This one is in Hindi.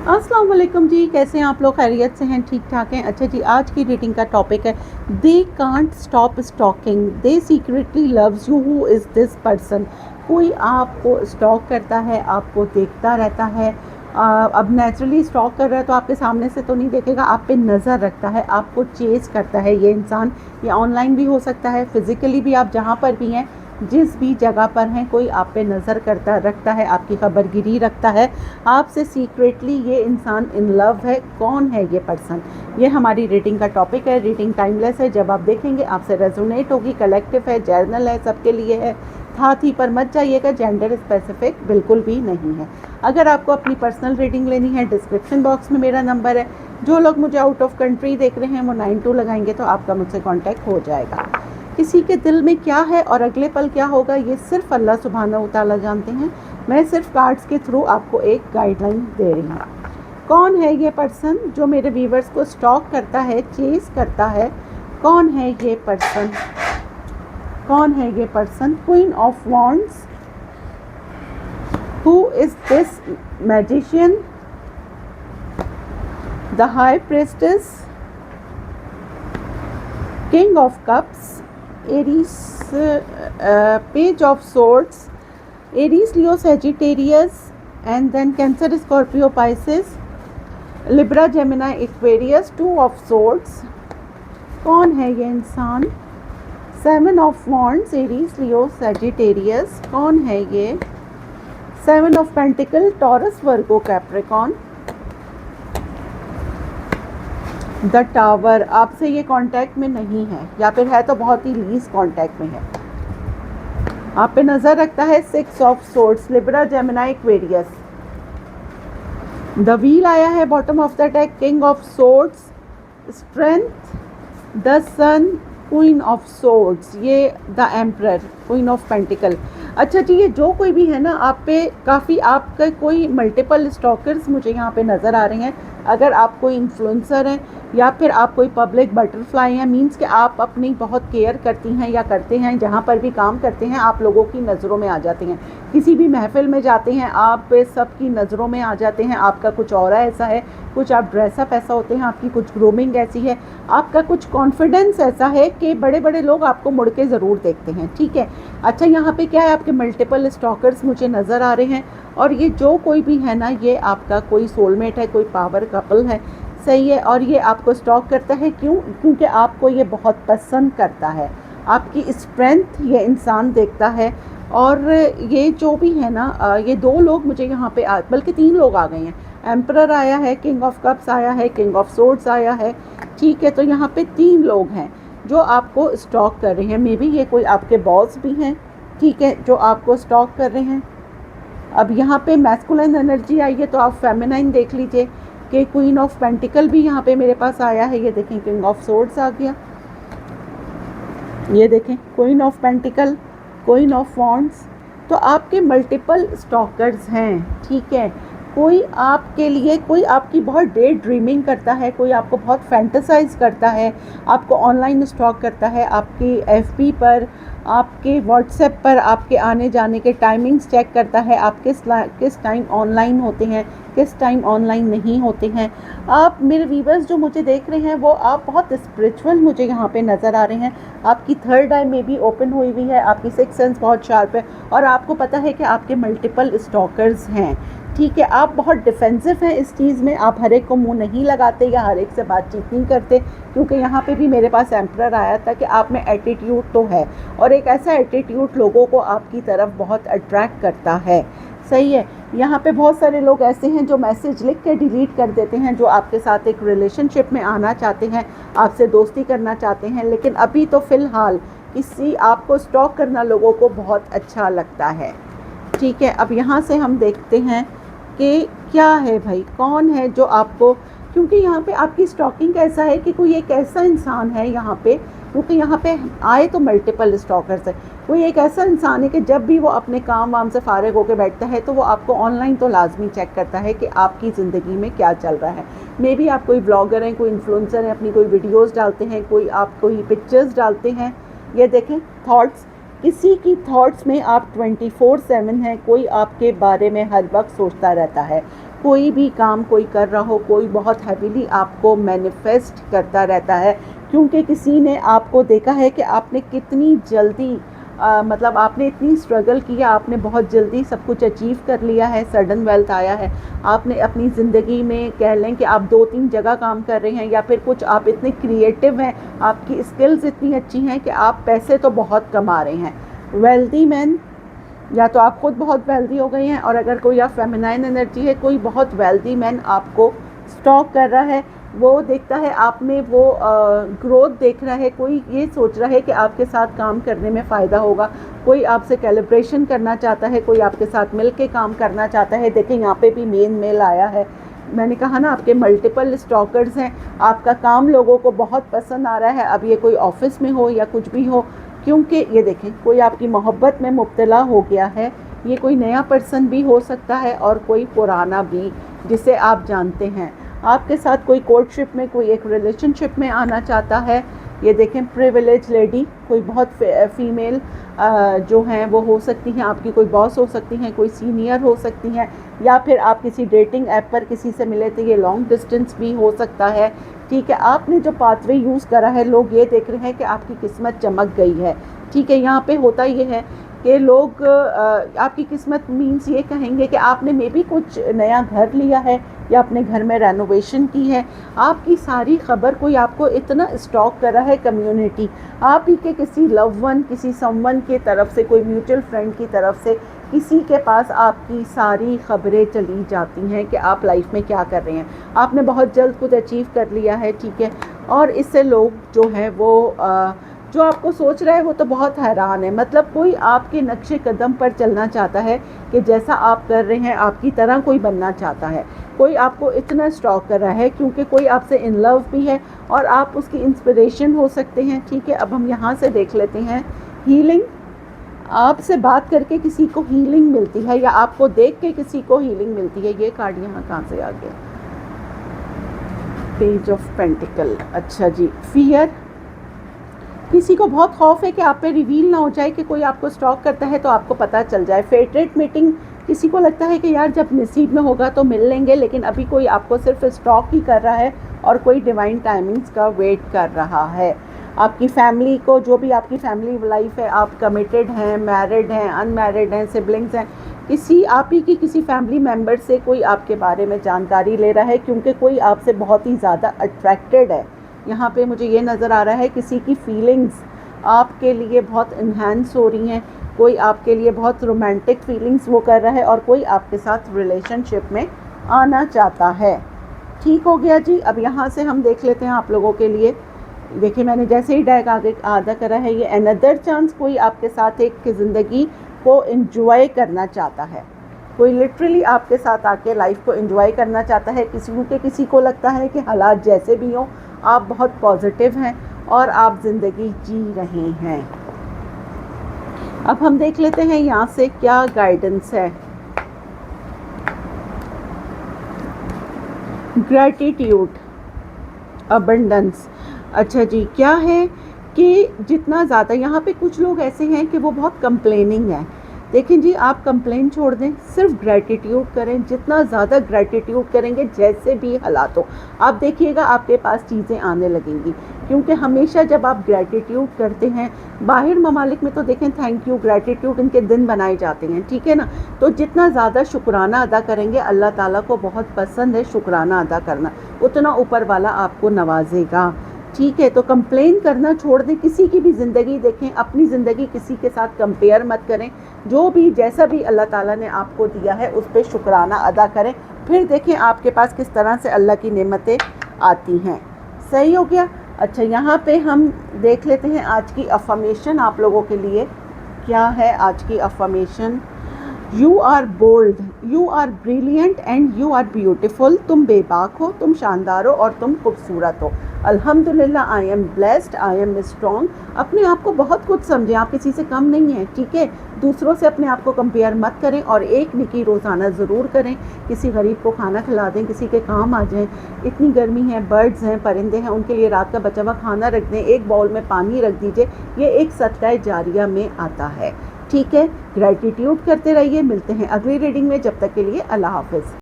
अस्सलाम वालेकुम जी, कैसे हैं आप लोग? खैरियत से हैं? ठीक ठाक हैं? अच्छा जी, आज की रीडिंग का टॉपिक है they can't stop stalking, they secretly loves you, who is this person. कोई आपको स्टॉक करता है, आपको देखता रहता है। अब नेचुरली स्टॉक कर रहा है तो आपके सामने से तो नहीं देखेगा, आप पे नज़र रखता है, आपको चेज़ करता है ये इंसान। ये ऑनलाइन भी हो सकता है, फिज़िकली भी, आप जहाँ पर भी हैं, जिस भी जगह पर हैं, कोई आप पे नज़र करता रखता है, आपकी खबरगिरी रखता है, आपसे सीक्रेटली ये इंसान इन लव है। कौन है ये पर्सन? ये हमारी रीडिंग का टॉपिक है। रीडिंग टाइमलेस है, जब आप देखेंगे आपसे रेजोनेट होगी। कलेक्टिव है, जर्नल है, सबके लिए है। था थी पर मत जाइएगा, जेंडर स्पेसिफिक बिल्कुल भी नहीं है। अगर आपको अपनी पर्सनल रीडिंग लेनी है, डिस्क्रिप्शन बॉक्स में मेरा नंबर है। जो लोग मुझे आउट ऑफ कंट्री देख रहे हैं वो 92 लगाएंगे तो आपका मुझसे कॉन्टैक्ट हो जाएगा। किसी के दिल में क्या है और अगले पल क्या होगा, ये सिर्फ अल्लाह सुब्हानहू तआला जानते हैं। मैं सिर्फ कार्ड्स के थ्रू आपको एक गाइडलाइन दे रही हूँ। कौन है ये पर्सन जो मेरे व्यूवर्स को स्टॉक करता है, चेस करता है? कौन है ये पर्सन? कौन है ये person? Queen of wands. Who is this magician? The high प्रेस्टेस। King of cups. Aries. Page of swords. Aries, Leo, Sagittarius, and then Cancer, Scorpio, Pisces, Libra, Gemini, Aquarius, Two of Swords। कौन है ये इंसान? Seven of Wands, Aries, Leo, Sagittarius। कौन है ये? Seven of Pentacles, Taurus, Virgo, Capricorn। The tower, आपसे ये कांटेक्ट में नहीं है, या फिर है तो बहुत ही लीज कांटेक्ट में है, आप पे नजर रखता है। Six of swords, Libra, Gemini, Aquarius. The wheel आया है bottom of the deck. King of swords, strength, the sun, queen of swords, ये the emperor, queen of pentacle. अच्छा जी, ये जो कोई भी है ना, आप पे काफ़ी, आपका कोई मल्टीपल स्टॉकर्स मुझे यहाँ पे नज़र आ रहे हैं। अगर आप कोई इन्फ्लुएंसर हैं या फिर आप कोई पब्लिक बटरफ्लाई हैं, मींस कि आप अपनी बहुत केयर करती हैं या करते हैं, जहाँ पर भी काम करते हैं आप लोगों की नज़रों में आ जाते हैं। किसी भी महफिल में जाते हैं आप सबकी नज़रों में आ जाते हैं। आपका कुछ और ऐसा है, कुछ आप ड्रेसअप ऐसा होते हैं, आपकी कुछ ग्रूमिंग ऐसी है, आपका कुछ कॉन्फिडेंस ऐसा है कि बड़े बड़े लोग आपको मुड़ के ज़रूर देखते हैं। ठीक है। अच्छा, यहाँ पे क्या है, आपके मल्टीपल स्टॉकर्स मुझे नज़र आ रहे हैं, और ये जो कोई भी है ना, ये आपका कोई सोलमेट है, कोई पावर कपल है। सही है। और ये आपको स्टॉक करता है, क्यों? क्योंकि आपको ये बहुत पसंद करता है, आपकी स्ट्रेंथ ये इंसान देखता है। और ये जो भी है ना, ये दो लोग मुझे यहाँ पे बल्कि तीन लोग आ गए हैं। एम्परर आया है, किंग ऑफ कप्स आया है, किंग ऑफ सोर्ड्स आया है। ठीक है, तो यहाँ पे तीन लोग हैं जो आपको स्टॉक कर रहे हैं। मे बी ये कोई आपके बॉस भी हैं, ठीक है, जो आपको स्टॉक कर रहे हैं। अब यहाँ पे मैस्कुलिन एनर्जी आई है तो आप फेमिनाइन देख लीजिए कि क्वीन ऑफ पेंटिकल भी यहाँ पे मेरे पास आया है। ये देखें, किंग ऑफ सोर्ड्स आ गया, ये देखें, queen of pentacle, queen of wands. तो आपके मल्टीपल स्टॉकर्स हैं। ठीक है। कोई आपके लिए, कोई आपकी बहुत डे ड्रीमिंग करता है, कोई आपको बहुत फैंटेसाइज करता है, आपको ऑनलाइन स्टॉक करता है, आपकी एफबी पर, आपके व्हाट्सएप पर आपके आने जाने के टाइमिंग्स चेक करता है, आप किस टाइम ऑनलाइन होते हैं, किस टाइम ऑनलाइन नहीं होते हैं। आप मेरे व्यूवर्स जो मुझे देख रहे हैं, वो आप बहुत स्पिरिचुअल मुझे यहाँ पे नज़र आ रहे हैं। आपकी थर्ड आई में भी ओपन हुई हुई है, आपकी सिक्स सेंस बहुत शार्प है, और आपको पता है कि आपके मल्टीपल स्टॉकर्स हैं। ठीक है। आप बहुत डिफेंसिव हैं इस चीज़ में, आप हर एक को मुंह नहीं लगाते या हर एक से बातचीत नहीं करते, क्योंकि यहाँ पे भी मेरे पास एम्परर आया था कि आप में एटीट्यूड तो है, और एक ऐसा एटीट्यूड लोगों को आपकी तरफ बहुत अट्रैक्ट करता है। सही है। यहाँ पे बहुत सारे लोग ऐसे हैं जो मैसेज लिख के डिलीट कर देते हैं, जो आपके साथ एक रिलेशनशिप में आना चाहते हैं, आपसे दोस्ती करना चाहते हैं, लेकिन अभी तो फ़िलहाल किसी आपको स्टॉक करना लोगों को बहुत अच्छा लगता है। ठीक है। अब यहाँ से हम देखते हैं कि क्या है भाई, कौन है जो आपको, क्योंकि यहाँ पे आपकी स्टॉकिंग कैसा है कि कोई एक ऐसा इंसान है यहाँ पे, क्योंकि यहाँ पे आए तो मल्टीपल स्टॉकर्स है, कोई एक ऐसा इंसान है कि जब भी वो अपने काम वाम से फारिग होकर बैठता है तो वो आपको ऑनलाइन तो लाजमी चेक करता है कि आपकी ज़िंदगी में क्या चल रहा है। मे बी आप कोई ब्लॉगर हैं, कोई इन्फ्लुएंसर हैं, अपनी कोई वीडियोज़ डालते हैं, कोई आप कोई पिक्चर्स डालते हैं। ये देखें, थॉट्स, किसी की थॉट्स में आप 24/7 हैं, कोई आपके बारे में हर वक्त सोचता रहता है, कोई भी काम कोई कर रहा हो, कोई बहुत हैवीली आपको मैनिफेस्ट करता रहता है, क्योंकि किसी ने आपको देखा है कि आपने कितनी जल्दी मतलब आपने इतनी स्ट्रगल किया, आपने बहुत जल्दी सब कुछ अचीव कर लिया है, सडन वेल्थ आया है। आपने अपनी ज़िंदगी में कह लें कि आप 2-3 जगह काम कर रहे हैं, या फिर कुछ आप इतने क्रिएटिव हैं, आपकी स्किल्स इतनी अच्छी हैं कि आप पैसे तो बहुत कमा रहे हैं। वेल्दी मैन, या तो आप खुद बहुत वेल्दी हो गए हैं, और अगर कोई आप फेमिनाइन एनर्जी है, कोई बहुत वेल्दी मैन आपको स्टॉक कर रहा है, वो देखता है आप में वो ग्रोथ देख रहा है, कोई ये सोच रहा है कि आपके साथ काम करने में फ़ायदा होगा, कोई आपसे कैलिब्रेशन करना चाहता है, कोई आपके साथ मिल के काम करना चाहता है। देखें यहाँ पे भी मेन मेल आया है। मैंने कहा ना, आपके मल्टीपल स्टॉकर्स हैं, आपका काम लोगों को बहुत पसंद आ रहा है। अब ये कोई ऑफिस में हो या कुछ भी हो, क्योंकि ये देखें कोई आपकी मोहब्बत में मुब्तला हो गया है। ये कोई नया पर्सन भी हो सकता है और कोई पुराना भी जिसे आप जानते हैं। आपके साथ कोई कोर्टशिप में, कोई एक रिलेशनशिप में आना चाहता है। ये देखें प्रिविलेज लेडी, कोई बहुत फीमेल जो हैं वो हो सकती हैं, आपकी कोई बॉस हो सकती हैं, कोई सीनियर हो सकती हैं, या फिर आप किसी डेटिंग ऐप पर किसी से मिले थे, ये लॉन्ग डिस्टेंस भी हो सकता है। ठीक है, आपने जो पाथवे यूज़ करा है, लोग ये देख रहे हैं कि आपकी किस्मत चमक गई है। ठीक है, यहाँ पे होता ये है कि लोग आपकी किस्मत मीन्स ये कहेंगे कि आपने मे बी कुछ नया घर लिया है या अपने घर में रेनोवेशन की है। आपकी सारी खबर कोई आपको इतना स्टॉक कर रहा है, कम्युनिटी आप ही के किसी लव वन, किसी समवन के तरफ से, कोई म्यूचुअल फ्रेंड की तरफ से किसी के पास आपकी सारी खबरें चली जाती हैं कि आप लाइफ में क्या कर रहे हैं। आपने बहुत जल्द कुछ अचीव कर लिया है, ठीक है, और इससे लोग जो है वो जो आपको सोच रहा है वो तो बहुत हैरान है। मतलब कोई आपके नक्शे कदम पर चलना चाहता है कि जैसा आप कर रहे हैं आपकी तरह कोई बनना चाहता है। कोई आपको इतना स्टॉक कर रहा है क्योंकि कोई आपसे इन लव भी है और आप उसकी इंस्पिरेशन हो सकते हैं। ठीक है, अब हम यहाँ से देख लेते हैं हीलिंग। आपसे बात करके किसी को हीलिंग मिलती है या आपको देख के किसी को हीलिंग मिलती है। ये कार्ड यहाँ कहाँ से आ गया? Page of pentacle. अच्छा जी, फियर, किसी को बहुत खौफ है कि आप पे रिवील ना हो जाए कि कोई आपको स्टॉक करता है तो आपको पता चल जाए। फेटरेट मीटिंग, किसी को लगता है कि यार जब नसीब में होगा तो मिल लेंगे, लेकिन अभी कोई आपको सिर्फ स्टॉक ही कर रहा है और कोई डिवाइन टाइमिंग्स का वेट कर रहा है। आपकी फैमिली को, जो भी आपकी फैमिली लाइफ है, आप कमिटेड हैं, मैरिड हैं, अनमैरिड हैं, सिबलिंग्स हैं, किसी आप ही की किसी फैमिली मेम्बर से कोई आपके बारे में जानकारी ले रहा है क्योंकि कोई आपसे बहुत ही ज़्यादा अट्रैक्टेड है। यहाँ पे मुझे ये नज़र आ रहा है किसी की फीलिंग्स आपके लिए बहुत इन्हांस हो रही हैं, कोई आपके लिए बहुत रोमांटिक फीलिंग्स वो कर रहा है और कोई आपके साथ रिलेशनशिप में आना चाहता है। ठीक हो गया जी। अब यहाँ से हम देख लेते हैं आप लोगों के लिए। देखिए मैंने जैसे ही डैग आगे आधा करा है, ये अनदर चांस, कोई आपके साथ एक ज़िंदगी को एंजॉय करना चाहता है। कोई लिटरली आपके साथ आके लाइफ को एंजॉय करना चाहता है। किसी को लगता है कि हालात जैसे भी हों आप बहुत पॉजिटिव हैं और आप ज़िंदगी जी रहे हैं। अब हम देख लेते हैं यहाँ से क्या गाइडेंस है। Gratitude, abundance. अच्छा जी, क्या है कि जितना ज़्यादा, यहाँ पे कुछ लोग ऐसे हैं कि वो बहुत कंप्लेनिंग हैं। देखें जी, आप कंप्लेन छोड़ दें, सिर्फ ग्रैटिट्यूड करें। जितना ज़्यादा ग्रैटिट्यूड करेंगे, जैसे भी हालात हो, आप देखिएगा आपके पास चीज़ें आने लगेंगी। क्योंकि हमेशा जब आप ग्रैटिट्यूड करते हैं, बाहर ममालिक में तो देखें थैंक यू, ग्रैटिट्यूड इनके दिन बनाए जाते हैं, ठीक है ना। तो जितना ज़्यादा शुक्राना अदा करेंगे, अल्लाह ताला को बहुत पसंद है शुक्राना अदा करना, उतना ऊपर वाला आपको नवाजेगा। ठीक है, तो कंप्लेन करना छोड़ दें। किसी की भी ज़िंदगी देखें, अपनी ज़िंदगी किसी के साथ कंपेयर मत करें। जो भी जैसा भी अल्लाह ताला ने आपको दिया है उस पर शुक्राना अदा करें, फिर देखें आपके पास किस तरह से अल्लाह की नेमतें आती हैं। सही हो गया। अच्छा, यहाँ पे हम देख लेते हैं आज की अफर्मेशन आप लोगों के लिए क्या है। आज की affirmation, you are bold, you are brilliant and you are beautiful. तुम बेबाक हो, तुम शानदार हो और तुम खूबसूरत हो। अल्हम्दुलिल्लाह, I am blessed, I am strong. अपने आप को बहुत कुछ समझें, आप किसी से कम नहीं हैं, ठीक है। दूसरों से अपने आप को कंपेयर मत करें और एक नेकी रोज़ाना ज़रूर करें। किसी गरीब को खाना खिला दें, किसी के काम आ जाएं। इतनी गर्मी है, बर्ड्स हैं, परिंदे हैं, उनके लिए रात का बचा हुआ खाना रख दें, एक बाउल में पानी रख दीजिए। ये एक सदका जारिया में आता है, ठीक है। ग्रैटिट्यूड करते रहिए। मिलते हैं अगली रीडिंग में, जब तक के लिए अल्लाह हाफ़िज़।